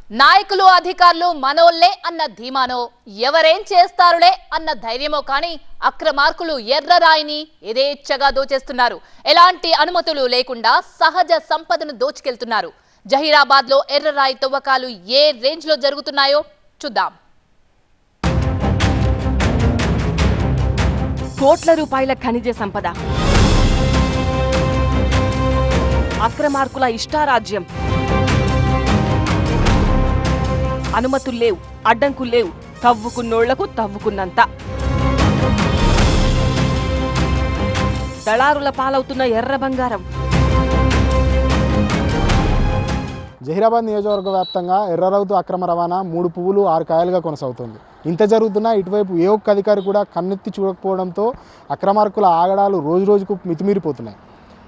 నాయకులు అధికారులు మనోళ్లే అన్న ధీమానో ఎవరేం చేస్తారులే అన్న ధైర్యమో కానీ అక్రమార్కులు ఎర్రరాయిని యథేచ్ఛగా దోచేస్తున్నారు. ఎలాంటి అనుమతులు లేకుండా సహజ సంపదను దోచుకెళ్తున్నారు. జహీరాబాద్ లో ఎర్రరాయి తవ్వకాలు ఏ రేంజ్ లో జరుగుతున్నాయో చూద్దాం. కోట్ల రూపాయల ఖనిజ సంపద, అక్రమార్కుల ఇష్టారాజ్యం. అనుమతులు లేవు, అడ్డంకులు లేవు, తవ్వుకున్నోళ్లకు తవ్వుకున్నంత. దళారుల పాలవుతున్న ఎర్ర బంగారం. జహీరాబాద్ నియోజకవర్గ వ్యాప్తంగా ఎర్రరౌతు అక్రమ రవాణా 3 పువ్వులు 6 కాయలుగా కొనసాగుతుంది. ఇంత జరుగుతున్నా ఇటువైపు ఏ ఒక్క అధికారి కూడా కన్నెత్తి చూడకపోవడంతో అక్రమార్కుల ఆగడాలు రోజురోజుకు మితిమీరిపోతున్నాయి.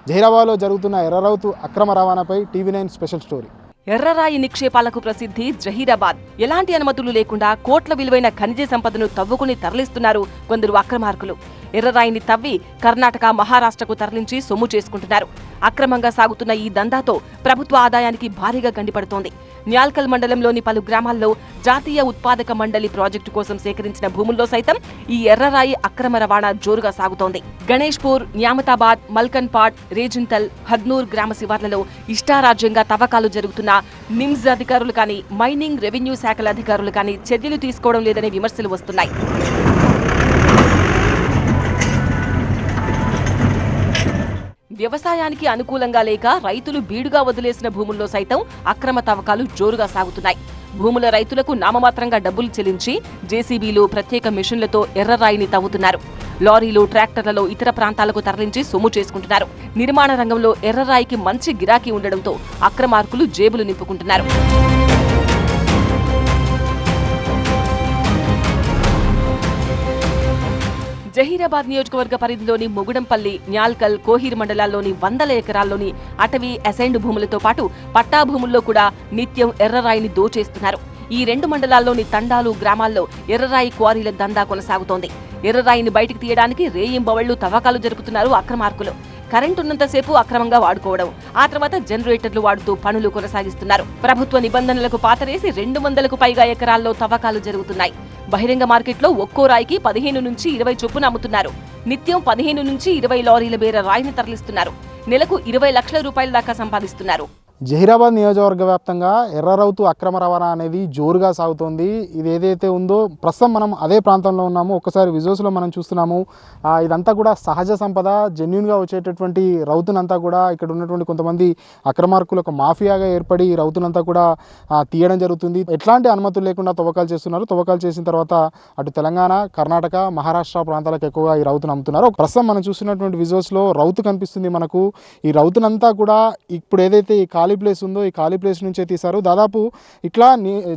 జహీరాబాద్లో జరుగుతున్న ఎర్రరౌతు అక్రమ రవాణాపై TV9 స్పెషల్ స్టోరీ. ఎర్రరాయి నిక్షేపాలకు ప్రసిద్ధి జహీరాబాద్. ఎలాంటి అనుమతులు లేకుండా కోట్ల విలువైన ఖనిజ సంపదను తవ్వుకుని తరలిస్తున్నారు కొందరు అక్రమార్కులు. ఎర్రరాయిని తవ్వి కర్ణాటక, మహారాష్ట్రకు తరలించి సొమ్ము చేసుకుంటున్నారు. అక్రమంగా సాగుతున్న ఈ దందాతో ప్రభుత్వ ఆదాయానికి భారీగా గండిపడుతోంది. న్యాల్కల్ మండలంలోని పలు గ్రామాల్లో జాతీయ ఉత్పాదక మండలి ప్రాజెక్టు కోసం సేకరించిన భూముల్లో సైతం ఈ ఎర్రరాయి అక్రమ రవాణా జోరుగా సాగుతోంది. గణేష్పూర్, న్యామతాబాద్, మల్కన్పాడ్, రేజింతల్, హద్నూర్ గ్రామ శివార్లలో ఇష్టారాజ్యంగా తవ్వకాలు జరుగుతున్న నిమ్స్ అధికారులు కానీ, మైనింగ్, రెవెన్యూ శాఖల అధికారులు కానీ చర్యలు తీసుకోవడం లేదనే విమర్శలు వస్తున్నాయి. వ్యవసాయానికి అనుకూలంగా లేక రైతులు బీడుగా వదిలేసిన భూముల్లో సైతం అక్రమ తవ్వకాలు జోరుగా సాగుతున్నాయి. భూముల రైతులకు నామమాత్రంగా డబ్బులు చెల్లించి జేసీబీలు, ప్రత్యేక మిషన్లతో ఎర్రరాయిని తవ్వుతున్నారు. లారీలు, ట్రాక్టర్లలో ఇతర ప్రాంతాలకు తరలించి సొమ్ము చేసుకుంటున్నారు. నిర్మాణ రంగంలో ఎర్రరాయికి మంచి గిరాకీ ఉండడంతో అక్రమార్కులు జేబులు నింపుకుంటున్నారు. జహీరాబాద్ నియోజకవర్గ పరిధిలోని మొగుడంపల్లి, న్యాల్కల్, కోహీర్ మండలాల్లోని వందల ఎకరాల్లోని అటవీ, అసైన్డ్ భూములతో పాటు పట్టా భూముల్లో కూడా నిత్యం ఎర్రరాయిని దోచేస్తున్నారు. ఈ 2 మండలాల్లోని తండాలు, గ్రామాల్లో ఎర్రరాయి క్వారీల దందా కొనసాగుతోంది. ఎర్రరాయిని బయటికి తీయడానికి రేయింబవళ్లు తవ్వకాలు జరుపుతున్నారు అక్రమార్కులు. కరెంటు ఉన్నంతసేపు అక్రమంగా వాడుకోవడం, ఆ తర్వాత జనరేటర్లు వాడుతూ పనులు కొనసాగిస్తున్నారు. ప్రభుత్వ నిబంధనలకు పాతరేసి 200కు పైగా ఎకరాల్లో తవ్వకాలు జరుగుతున్నాయి. బహిరంగ మార్కెట్లో ఒక్కో రాయికి 15 నుంచి 20 చొప్పున అమ్ముతున్నారు. నిత్యం 15 నుంచి 20 లారీల బేర రాయిని తరలిస్తున్నారు. నెలకు 20 లక్షల రూపాయల దాకా సంపాదిస్తున్నారు. జహీరాబాద్ నియోజకవర్గ వ్యాప్తంగా ఎర్రరౌతు అక్రమ రవాణా అనేది జోరుగా సాగుతోంది. ఇది ఏదైతే ఉందో ప్రస్తుతం మనం అదే ప్రాంతంలో ఉన్నాము. ఒక్కసారి విజువల్స్లో మనం చూస్తున్నాము. ఇదంతా కూడా సహజ సంపద, జెన్యూన్గా వచ్చేటటువంటి రౌతునంతా కూడా ఇక్కడ ఉన్నటువంటి కొంతమంది అక్రమార్కులు ఒక మాఫియాగా ఏర్పడి ఈ రౌతునంతా కూడా తీయడం జరుగుతుంది. ఎట్లాంటి అనుమతులు లేకుండా తవ్వకాలు చేస్తున్నారు. తవ్వకాలు చేసిన తర్వాత అటు తెలంగాణ, కర్ణాటక, మహారాష్ట్ర ప్రాంతాలకు ఎక్కువగా ఈ రౌతును అమ్ముతున్నారు. ప్రస్తుతం మనం చూస్తున్నటువంటి విజువల్స్లో రౌతు కనిపిస్తుంది మనకు. ఈ రౌతునంతా కూడా ఇప్పుడు ఏదైతే ఈ ఖాళీ ప్లేస్ ఉందో ఈ ఖాళీ ప్లేస్ నుంచే తీశారు. దాదాపు ఇట్లా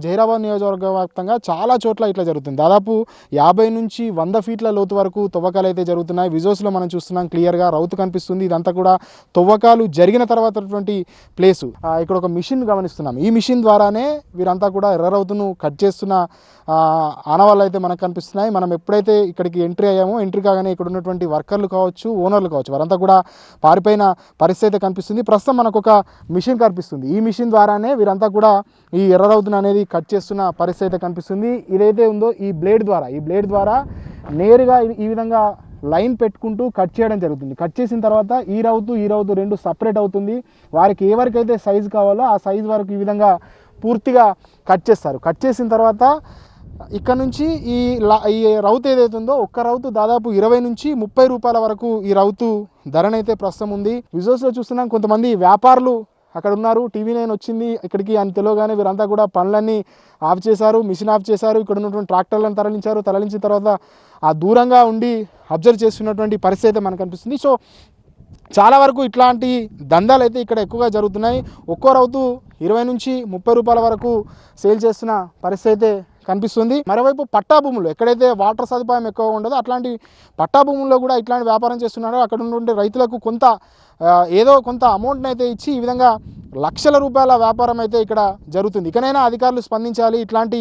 జహీరాబాద్ నియోజకవర్గ వ్యాప్తంగా చాలా చోట్ల ఇట్లా జరుగుతుంది. దాదాపు 50 నుంచి 100 ఫీట్ల లోతు వరకు తవ్వకాలు అయితే జరుగుతున్నాయి. విజువల్స్లో మనం చూస్తున్నాం, క్లియర్గా రౌతు కనిపిస్తుంది. ఇదంతా కూడా తవ్వకాలు జరిగిన తర్వాతటువంటి ప్లేసు. ఇక్కడ ఒక మిషన్ గమనిస్తున్నాం. ఈ మిషన్ ద్వారానే వీరంతా కూడా ఎర్ర రౌతును కట్ చేస్తున్న ఆనవాళ్ళు అయితే మనకు కనిపిస్తున్నాయి. మనం ఎప్పుడైతే ఇక్కడికి ఎంట్రీ అయ్యామో, ఎంట్రీ కాగానే ఇక్కడ ఉన్నటువంటి వర్కర్లు కావచ్చు, ఓనర్లు కావచ్చు, వారంతా కూడా పారిపోయిన పరిస్థితి అయితే కనిపిస్తుంది. ప్రస్తుతం మనకు ఒక మిషన్ కనిపిస్తుంది. ఈ మిషన్ ద్వారానే వీరంతా కూడా ఈ ఎర్రరౌతును అనేది కట్ చేస్తున్న పరిస్థితి అయితే కనిపిస్తుంది. ఇదైతే ఉందో ఈ బ్లేడ్ ద్వారా నేరుగా ఈ విధంగా లైన్ పెట్టుకుంటూ కట్ చేయడం జరుగుతుంది. కట్ చేసిన తర్వాత ఈ రౌతు 2 సపరేట్ అవుతుంది. వారికి ఏ వరకు అయితే సైజు కావాలో ఆ సైజు వరకు ఈ విధంగా పూర్తిగా కట్ చేస్తారు. కట్ చేసిన తర్వాత ఇక్కడ నుంచి ఈ రౌతు ఏదైతే ఉందో ఒక్క రౌతు దాదాపు 20 నుంచి 30 రూపాయల వరకు ఈ రౌతు ధరనైతే ప్రస్తుతం ఉంది. విజువల్స్లో చూస్తున్నాం, కొంతమంది వ్యాపారులు అక్కడ ఉన్నారు. TV9 వచ్చింది ఇక్కడికి అని తెలియగానే వీరంతా కూడా పనులన్నీ ఆఫ్ చేశారు, మిషన్ ఆఫ్ చేశారు. ఇక్కడ ఉన్నటువంటి ట్రాక్టర్లను తరలించిన తర్వాత ఆ దూరంగా ఉండి అబ్జర్వ్ చేస్తున్నటువంటి పరిస్థితి అయితే మనకు కనిపిస్తుంది. సో చాలా వరకు ఇట్లాంటి దందాలు అయితే ఇక్కడ ఎక్కువగా జరుగుతున్నాయి. ఒక్కో రౌతు 20 నుంచి 30 రూపాయల వరకు సేల్ చేస్తున్న పరిస్థితి అయితే కనిపిస్తుంది. మరోవైపు పట్టా భూములు ఎక్కడైతే వాటర్ సదుపాయం ఎక్కువ ఉండదో అట్లాంటి పట్టా భూముల్లో కూడా ఇట్లాంటి వ్యాపారం చేస్తున్నారో అక్కడ ఉన్నటువంటి రైతులకు కొంత అమౌంట్ని అయితే ఇచ్చి ఈ విధంగా లక్షల రూపాయల వ్యాపారం అయితే ఇక్కడ జరుగుతుంది. ఇకనైనా అధికారులు స్పందించాలి, ఇట్లాంటి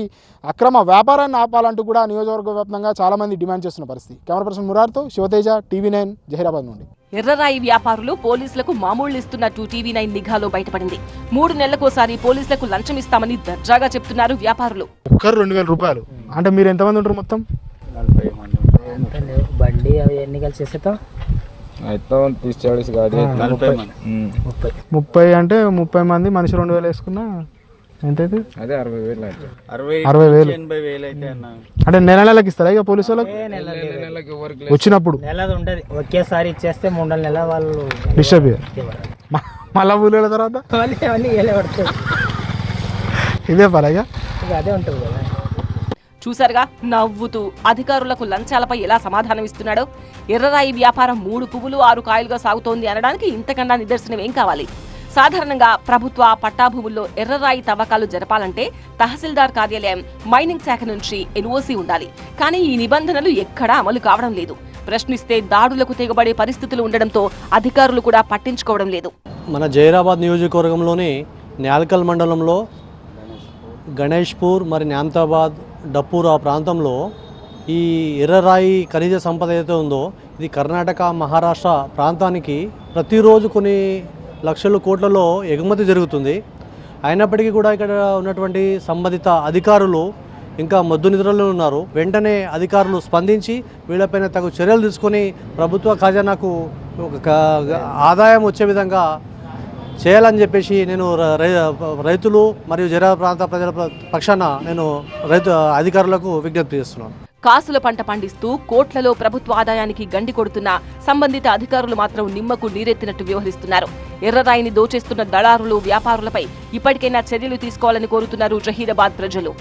అక్రమ వ్యాపారాన్ని ఆపాలంటూ కూడా నియోజకవర్గ వ్యాప్తంగా చాలామంది డిమాండ్ చేస్తున్న పరిస్థితి. కెమెరా పర్సన్ మురార్తో శివతేజ, టీవీ9 జహీరాబాద్ నుండి. ఎర్రరాయి వ్యాపారులు పోలీసులకు మామూళ్లు ఇస్తున్నట్టు టీవీ9 నిఘాలో బయటపడింది. 3 నెలలకోసారి పోలీసులకు లంచం ఇస్తామని దర్జాగా చెప్తున్నారు వ్యాపారులు. ఒక్కరు 2000 రూపాయలు అంటే మీరు ఎంతమంది ఉంటారు మొత్తం? 40 మంది. బండి అవి ఎన్ని కలిసి చేసేస్తాం? 30 గాడి 40 అంటే 30 మంది మనిషి 2000 వేసుకున్నా ఎంతైతే? అదే 60,000 అయితే 60,000 80,000 అయితే అన్న. అంటే నెలకి ఇస్తారా ఇక పోలీసు వాళ్ళకి వచ్చినప్పుడు? నెలది ఉండదు, ఒకేసారి ఇచ్చేస్తే 3 నెలల వాళ్ళు డిస్టర్బ్ మళ్ళా ఊళ్ళో తర్వాత ఇదే పరగా అదే ఉంటుంది కదా. చూసారుగా నవ్వుతూ అధికారులకు లంచాలపై ఎలా సమాధానం ఇస్తున్నాడో. ఎర్రరాయి వ్యాపారం 3 పువ్వులు 6 కాయలుగా సాగుతోంది అనడానికి ఇంతకన్నా నిదర్శనం ఏం కావాలి? సాధారణంగా ప్రభుత్వ పట్టాభూముల్లో ఎర్రరాయి తవ్వకాలు జరపాలంటే తహసీల్దార్ కార్యాలయం, మైనింగ్ శాఖ నుంచి ఎన్ఓసీ ఉండాలి. కానీ ఈ నిబంధనలు ఎక్కడా అమలు కావడం లేదు. ప్రశ్నిస్తే దాడులకు తెగబడే పరిస్థితులు ఉండడంతో అధికారులు కూడా పట్టించుకోవడం లేదు. మన జహీరాబాద్ నియోజకవర్గంలోని న్యాల్కల్ మండలంలో గణేష్పూర్ మరి న్యామతాబాద్ డప్పూర్ ఆ ప్రాంతంలో ఈ ఎర్రరాయి ఖనిజ సంపద ఏదైతే ఉందో ఇది కర్ణాటక, మహారాష్ట్ర ప్రాంతానికి ప్రతిరోజు కొన్ని లక్షల కోట్లలో ఎగుమతి జరుగుతుంది. అయినప్పటికీ కూడా ఇక్కడ ఉన్నటువంటి సంబంధిత అధికారులు ఇంకా మొద్దు నిద్రలో ఉన్నారు. వెంటనే అధికారులు స్పందించి వీళ్ళపైన తగు చర్యలు తీసుకొని ప్రభుత్వ ఖజానాకు ఆదాయం వచ్చే విధంగా చేయాలని చెప్పేసి నేను రైతులు మరియు జహీరాబాద్ ప్రాంత ప్రజల పక్షాన నేను అధికారులకు విజ్ఞప్తి చేస్తున్నాను. కాసుల పంట పండిస్తూ కోట్లలో ప్రభుత్వ ఆదాయానికి గండి కొడుతున్న సంబంధిత అధికారులు మాత్రం నిమ్మకు నీరెత్తినట్టు వ్యవహరిస్తున్నారు. ఎర్రరాయిని దోచేస్తున్న దళారులు, వ్యాపారులపై ఇప్పటికైనా చర్యలు తీసుకోవాలని కోరుతున్నారు జహీరాబాద్ ప్రజలు.